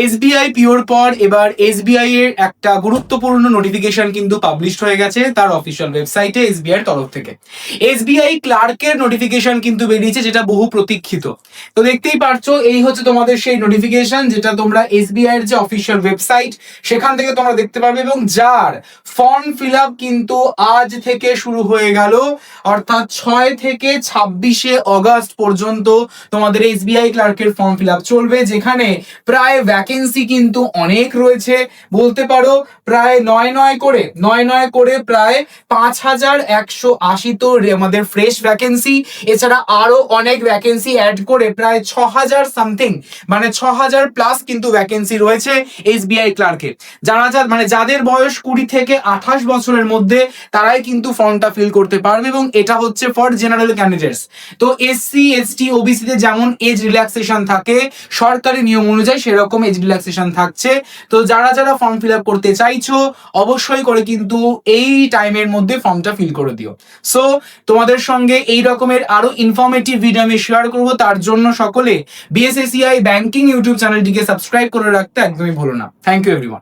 SBI pure পর এবার SBI এর একটা গুরুত্বপূর্ণ নোটিফিকেশন কিন্তু পাবলিশ হয়ে গেছে তার অফিসিয়াল ওয়েবসাইটে এসবিআই এর তরফ থেকে। এসবিআই ক্লার্কের নোটিফিকেশন কিন্তু বেরিয়েছে, যেটা বহু প্রতীক্ষিত। তো দেখতেই পারছো, এই হচ্ছে তোমাদের সেই নোটিফিকেশন যেটা তোমরা এসবিআই এর যে অফিসিয়াল ওয়েবসাইট সেখান থেকে তোমরা দেখতে পারবে, এবং যার ফর্ম ফিল আপ কিন্তু আজ থেকে শুরু হয়ে গেল, অর্থাৎ 6 থেকে 26 অগস্ট পর্যন্ত তোমাদের এসবিআই ক্লার্কের ফর্ম ফিল আপ চলবে, যেখানে প্রায় ভ্যাকেন্সি কিন্তু অনেক রয়েছে, বলতে পারো প্রায় নয় করে প্রায় 5180 তো আমাদের ফ্রেশ ভ্যাকেন্সি, এছাড়া আরো অনেক ভ্যাকেন্সি অ্যাড করে প্রায় 6000 সামথিং, মানে 6000 প্লাস কিন্তু ভ্যাকেন্সি রয়েছে এসবিআই ক্লার্কে। যাদের বয়স 20 থেকে 28 বছরের মধ্যে তারাই কিন্তু ফর্মটা ফিল করতে পারবে, এবং এটা হচ্ছে ফর জেনারেল ক্যান্ডিডেটস। তো এসসি এসটি ওবিসি তে যেমন এজ রিল্যাক্সেশন থাকে সরকারি নিয়ম অনুযায়ী, সেরকম এজ রিল্যাক্সেশন থাকছে। তো যারা ফর্ম ফিল আপ করতে চাইছো অবশ্যই করে কিন্তু এই টাইমের মধ্যে ফর্মটা ফিল করে দিও। সো তোমাদের সঙ্গে এই রকমের আরো ইনফরমেটিভ ভিডিও আমি শেয়ার করবো, তার জন্য সকলে বিএসএসিআই ব্যাংকিং ইউটিউব চ্যানেলটিকে সাবস্ক্রাইব করে রাখতে একদমই ভুলো না। Thank you everyone.